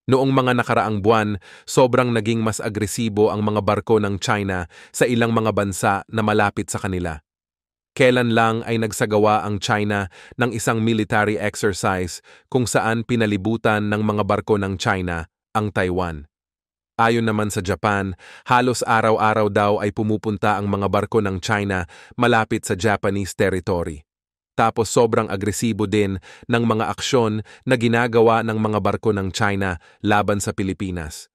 Noong mga nakaraang buwan, sobrang naging mas agresibo ang mga barko ng China sa ilang mga bansa na malapit sa kanila. Kailan lang ay nagsagawa ang China ng isang military exercise kung saan pinalibutan ng mga barko ng China ang Taiwan. Ayon naman sa Japan, halos araw-araw daw ay pumupunta ang mga barko ng China malapit sa Japanese territory. Tapos sobrang agresibo din ng mga aksyon na ginagawa ng mga barko ng China laban sa Pilipinas.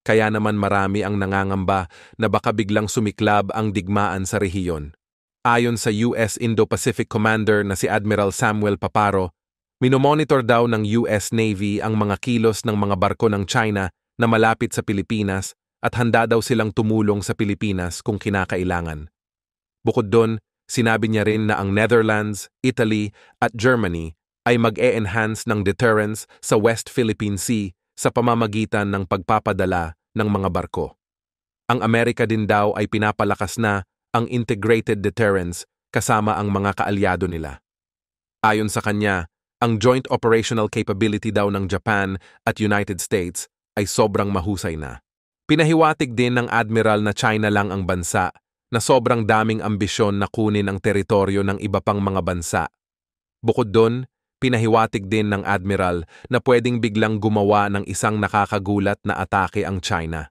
Kaya naman marami ang nangangamba na baka biglang sumiklab ang digmaan sa rehiyon. Ayon sa US Indo-Pacific Commander na si Admiral Samuel Paparo, minomonitor daw ng US Navy ang mga kilos ng mga barko ng China na malapit sa Pilipinas at handa daw silang tumulong sa Pilipinas kung kinakailangan. Bukod doon, sinabi niya rin na ang Netherlands, Italy at Germany ay mag-e-enhance ng deterrence sa West Philippine Sea sa pamamagitan ng pagpapadala ng mga barko. Ang Amerika din daw ay pinapalakas na ang integrated deterrence kasama ang mga kaalyado nila. Ayon sa kanya, ang joint operational capability daw ng Japan at United States ay sobrang mahusay na. Pinahiwatig din ng Admiral na China lang ang bansa na sobrang daming ambisyon na kunin ang teritoryo ng iba pang mga bansa. Bukod doon, pinahiwatig din ng Admiral na pwedeng biglang gumawa ng isang nakakagulat na atake ang China.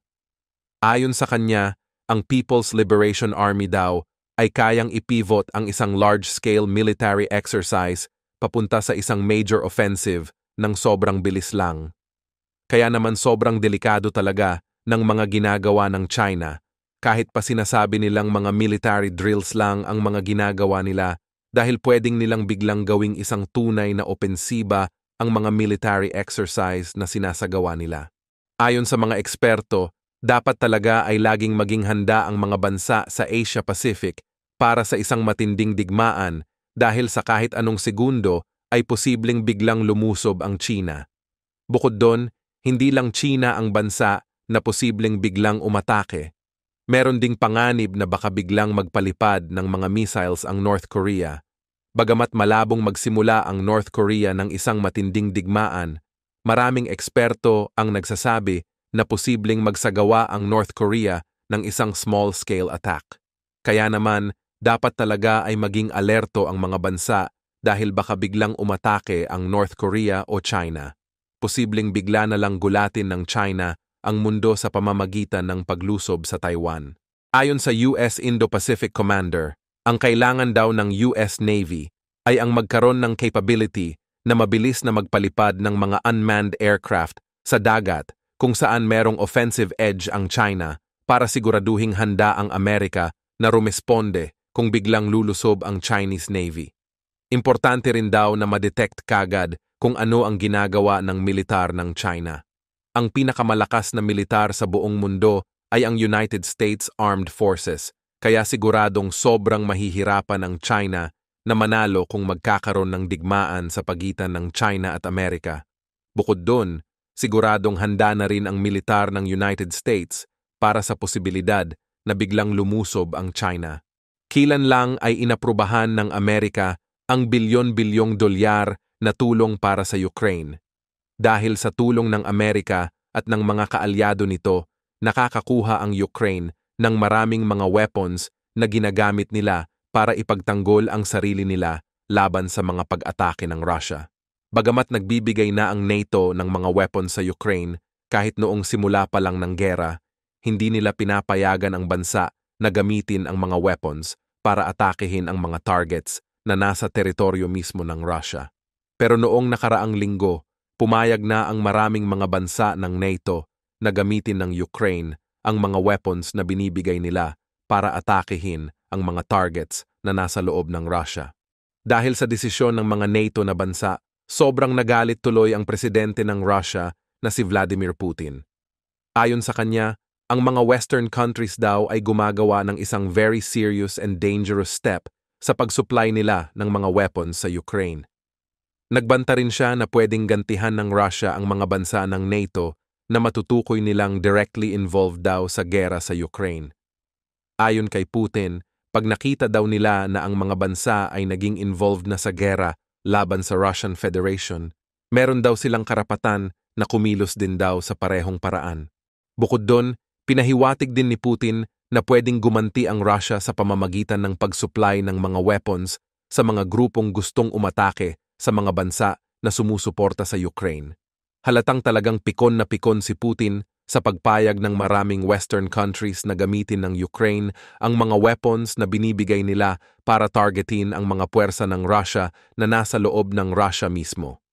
Ayon sa kanya, ang People's Liberation Army daw ay kayang ipivot ang isang large-scale military exercise papunta sa isang major offensive ng sobrang bilis lang. Kaya naman sobrang delikado talaga ng mga ginagawa ng China kahit pa sinasabi nilang mga military drills lang ang mga ginagawa nila dahil pwedeng nilang biglang gawing isang tunay na opensiba ang mga military exercise na sinasagawa nila. Ayon sa mga eksperto, dapat talaga ay laging maging handa ang mga bansa sa Asia Pacific para sa isang matinding digmaan dahil sa kahit anong segundo ay posibleng biglang lumusob ang China. Bukod doon, hindi lang China ang bansa na posibleng biglang umatake. Meron ding panganib na baka biglang magpalipad ng mga missiles ang North Korea. Bagamat malabong magsimula ang North Korea ng isang matinding digmaan, maraming eksperto ang nagsasabi na posibleng magsagawa ang North Korea ng isang small-scale attack. Kaya naman, dapat talaga ay maging alerto ang mga bansa dahil baka biglang umatake ang North Korea o China. Posibleng bigla na lang gulatin ng China ang mundo sa pamamagitan ng paglusob sa Taiwan. Ayon sa US Indo-Pacific Commander, ang kailangan daw ng US Navy ay ang magkaroon ng capability na mabilis na magpalipad ng mga unmanned aircraft sa dagat kung saan merong offensive edge ang China para siguraduhing handa ang Amerika na rumesponde kung biglang lulusob ang Chinese Navy. Importante rin daw na ma-detect kagad kung ano ang ginagawa ng militar ng China. Ang pinakamalakas na militar sa buong mundo ay ang United States Armed Forces, kaya siguradong sobrang mahihirapan ang China na manalo kung magkakaroon ng digmaan sa pagitan ng China at Amerika. Bukod doon, siguradong handa na rin ang militar ng United States para sa posibilidad na biglang lumusob ang China. Kilan lang ay inaprubahan ng Amerika ang bilyon-bilyong dolyar na tulong para sa Ukraine. Dahil sa tulong ng Amerika at ng mga kaalyado nito, nakakakuha ang Ukraine ng maraming mga weapons na ginagamit nila para ipagtanggol ang sarili nila laban sa mga pag-atake ng Russia. Bagamat nagbibigay na ang NATO ng mga weapons sa Ukraine kahit noong simula pa lang ng gera, hindi nila pinapayagan ang bansa na gamitin ang mga weapons para atakehin ang mga targets na nasa teritoryo mismo ng Russia. Pero noong nakaraang linggo, pumayag na ang maraming mga bansa ng NATO na gamitin ng Ukraine ang mga weapons na binibigay nila para atakehin ang mga targets na nasa loob ng Russia. Dahil sa desisyon ng mga NATO na bansa, sobrang nagalit tuloy ang presidente ng Russia na si Vladimir Putin. Ayon sa kanya, ang mga Western countries daw ay gumagawa ng isang very serious and dangerous step sa pag-supply nila ng mga weapons sa Ukraine. Nagbanta rin siya na pwedeng gantihan ng Russia ang mga bansa ng NATO na matutukoy nilang directly involved daw sa gera sa Ukraine. Ayon kay Putin, pag nakita daw nila na ang mga bansa ay naging involved na sa gera laban sa Russian Federation, meron daw silang karapatan na kumilos din daw sa parehong paraan. Bukod doon, pinahiwatig din ni Putin na pwedeng gumanti ang Russia sa pamamagitan ng pag-supply ng mga weapons sa mga grupong gustong umatake sa mga bansa na sumusuporta sa Ukraine. Halatang talagang pikon na pikon si Putin sa pagpayag ng maraming Western countries na gamitin ng Ukraine ang mga weapons na binibigay nila para targetin ang mga puwersa ng Russia na nasa loob ng Russia mismo.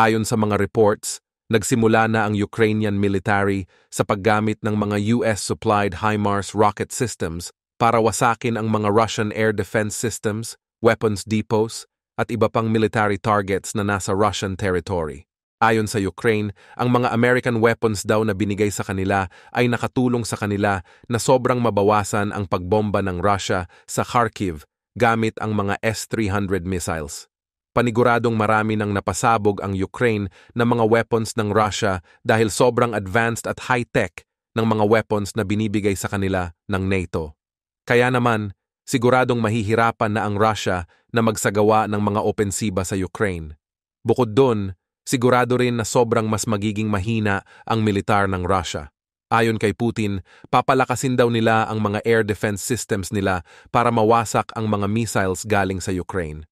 Ayon sa mga reports, nagsimula na ang Ukrainian military sa paggamit ng mga US-supplied HIMARS rocket systems para wasakin ang mga Russian air defense systems, weapons depots, at iba pang military targets na nasa Russian territory. Ayon sa Ukraine, ang mga American weapons daw na binigay sa kanila ay nakatulong sa kanila na sobrang mabawasan ang pagbomba ng Russia sa Kharkiv gamit ang mga S-300 missiles. Paniguradong marami nang napasabog ang Ukraine ng mga weapons ng Russia dahil sobrang advanced at high-tech ng mga weapons na binibigay sa kanila ng NATO. Kaya naman, siguradong mahihirapan na ang Russia na magsagawa ng mga opensiba sa Ukraine. Bukod doon, sigurado rin na sobrang mas magiging mahina ang militar ng Russia. Ayon kay Putin, papalakasin daw nila ang mga air defense systems nila para mawasak ang mga missiles galing sa Ukraine.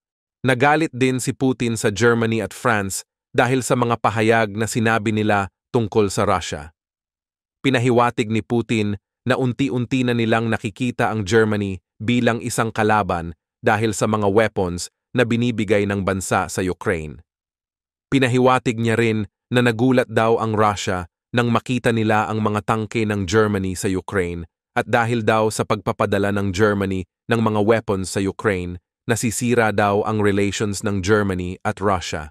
Nagalit din si Putin sa Germany at France dahil sa mga pahayag na sinabi nila tungkol sa Russia. Pinahiwatig ni Putin na unti-unti na nilang nakikita ang Germany bilang isang kalaban dahil sa mga weapons na binibigay ng bansa sa Ukraine. Pinahiwatig niya rin na nagulat daw ang Russia nang makita nila ang mga tangke ng Germany sa Ukraine at dahil daw sa pagpapadala ng Germany ng mga weapons sa Ukraine, nasisira daw ang relations ng Germany at Russia.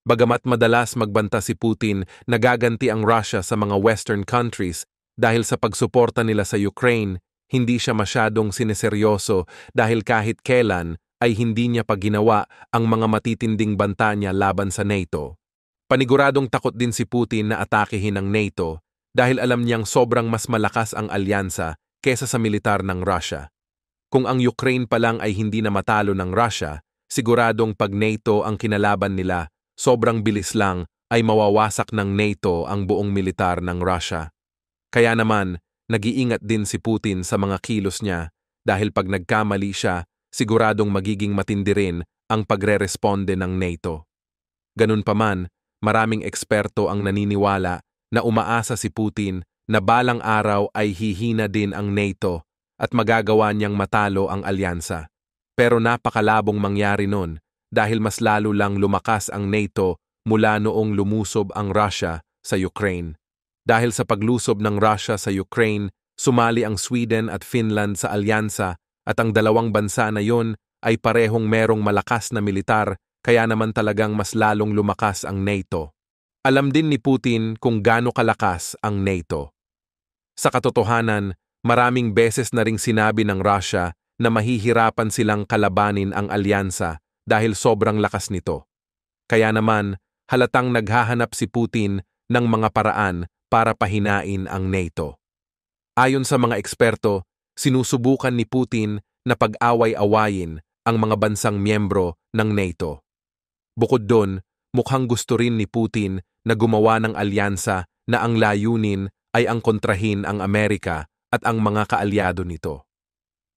Bagamat madalas magbanta si Putin na gaganti ang Russia sa mga Western countries dahil sa pagsuporta nila sa Ukraine, hindi siya masyadong sineseryoso dahil kahit kailan ay hindi niya pa ginawa ang mga matitinding banta niya laban sa NATO. Paniguradong takot din si Putin na atakehin ng NATO dahil alam niyang sobrang mas malakas ang alyansa kesa sa militar ng Russia. Kung ang Ukraine pa lang ay hindi na matalo ng Russia, siguradong pag NATO ang kinalaban nila, sobrang bilis lang ay mawawasak ng NATO ang buong militar ng Russia. Kaya naman, nag-iingat din si Putin sa mga kilos niya dahil pag nagkamali siya, siguradong magiging matindi rin ang pagre-responde ng NATO. Ganun pa man, maraming eksperto ang naniniwala na umaasa si Putin na balang araw ay hihina din ang NATO at magagawa niyang matalo ang alyansa. Pero napakalabong mangyari nun dahil mas lalo lang lumakas ang NATO mula noong lumusob ang Russia sa Ukraine. Dahil sa paglusob ng Russia sa Ukraine, sumali ang Sweden at Finland sa alyansa at ang dalawang bansa na yon ay parehong merong malakas na militar kaya naman talagang mas lalong lumakas ang NATO. Alam din ni Putin kung gaano kalakas ang NATO. Sa katotohanan, maraming beses na ring sinabi ng Russia na mahihirapan silang kalabanin ang alyansa dahil sobrang lakas nito. Kaya naman, halatang naghahanap si Putin ng mga paraan para pahinain ang NATO. Ayon sa mga eksperto, sinusubukan ni Putin na pag-away-awayin ang mga bansang miyembro ng NATO. Bukod doon, mukhang gusto rin ni Putin na gumawa ng alyansa na ang layunin ay ang kontrahin ang Amerika at ang mga kaalyado nito.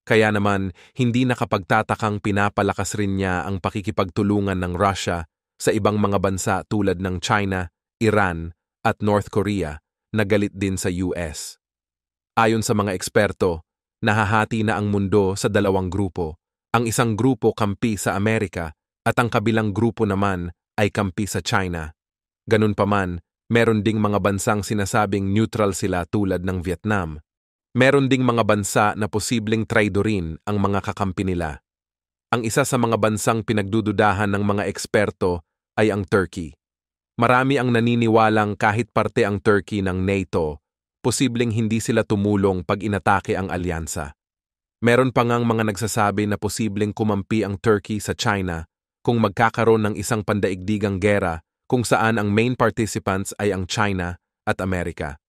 Kaya naman, hindi nakapagtatakang pinapalakas rin niya ang pakikipagtulungan ng Russia sa ibang mga bansa tulad ng China, Iran at North Korea na galit din sa US. Ayon sa mga eksperto, nahahati na ang mundo sa dalawang grupo. Ang isang grupo kampi sa Amerika at ang kabilang grupo naman ay kampi sa China. Ganun pa man, meron ding mga bansang sinasabing neutral sila tulad ng Vietnam. Meron ding mga bansa na posibleng traidorin ang mga kakampi nila. Ang isa sa mga bansang pinagdududahan ng mga eksperto ay ang Turkey. Marami ang naniniwalang kahit parte ang Turkey ng NATO, posibleng hindi sila tumulong pag inatake ang alyansa. Meron pa ngang mga nagsasabi na posibleng kumampi ang Turkey sa China kung magkakaroon ng isang pandaigdigang gera kung saan ang main participants ay ang China at Amerika.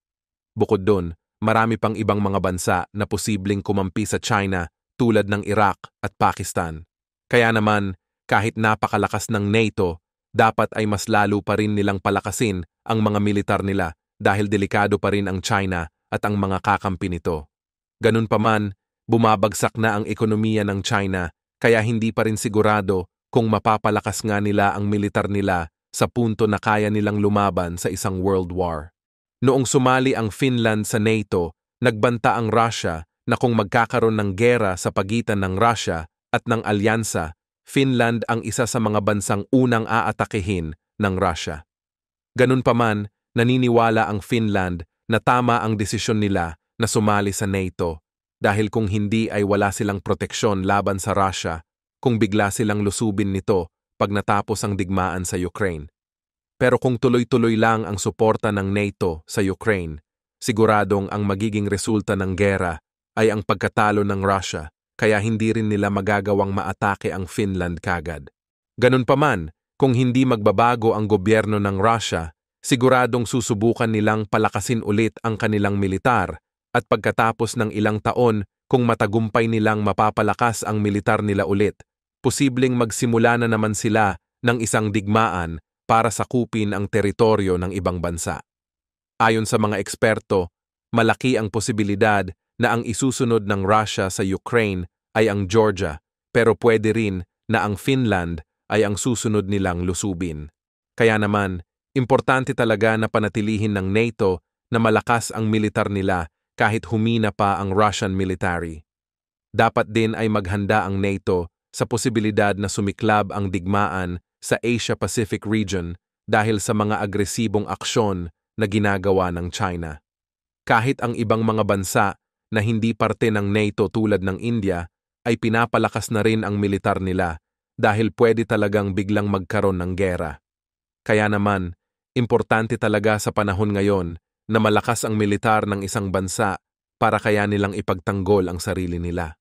Bukod doon, marami pang ibang mga bansa na posibleng kumampi sa China tulad ng Iraq at Pakistan. Kaya naman, kahit napakalakas ng NATO, dapat ay mas lalo pa rin nilang palakasin ang mga militar nila dahil delikado pa rin ang China at ang mga kakampi nito. Ganun pa man, bumabagsak na ang ekonomiya ng China kaya hindi pa rin sigurado kung mapapalakas nga nila ang militar nila sa punto na kaya nilang lumaban sa isang world war. Noong sumali ang Finland sa NATO, nagbanta ang Russia na kung magkakaroon ng gera sa pagitan ng Russia at ng alyansa, Finland ang isa sa mga bansang unang aatakehin ng Russia. Ganun pa man, naniniwala ang Finland na tama ang desisyon nila na sumali sa NATO dahil kung hindi ay wala silang proteksyon laban sa Russia kung bigla silang lusubin nito pag natapos ang digmaan sa Ukraine. Pero kung tuloy-tuloy lang ang suporta ng NATO sa Ukraine, siguradong ang magiging resulta ng gera ay ang pagkatalo ng Russia kaya hindi rin nila magagawang maatake ang Finland kagad. Ganun pa man, kung hindi magbabago ang gobyerno ng Russia, siguradong susubukan nilang palakasin ulit ang kanilang militar at pagkatapos ng ilang taon kung matagumpay nilang mapapalakas ang militar nila ulit, posibleng magsimula na naman sila ng isang digmaan para sakupin ang teritoryo ng ibang bansa. Ayon sa mga eksperto, malaki ang posibilidad na ang isusunod ng Russia sa Ukraine ay ang Georgia, pero pwede rin na ang Finland ay ang susunod nilang lusubin. Kaya naman, importante talaga na panatilihin ng NATO na malakas ang militar nila kahit humina pa ang Russian military. Dapat din ay maghanda ang NATO sa posibilidad na sumiklab ang digmaan sa Asia-Pacific region dahil sa mga agresibong aksyon na ginagawa ng China. Kahit ang ibang mga bansa na hindi parte ng NATO tulad ng India ay pinapalakas na rin ang militar nila dahil pwede talagang biglang magkaroon ng gera. Kaya naman, importante talaga sa panahon ngayon na malakas ang militar ng isang bansa para kaya nilang ipagtanggol ang sarili nila.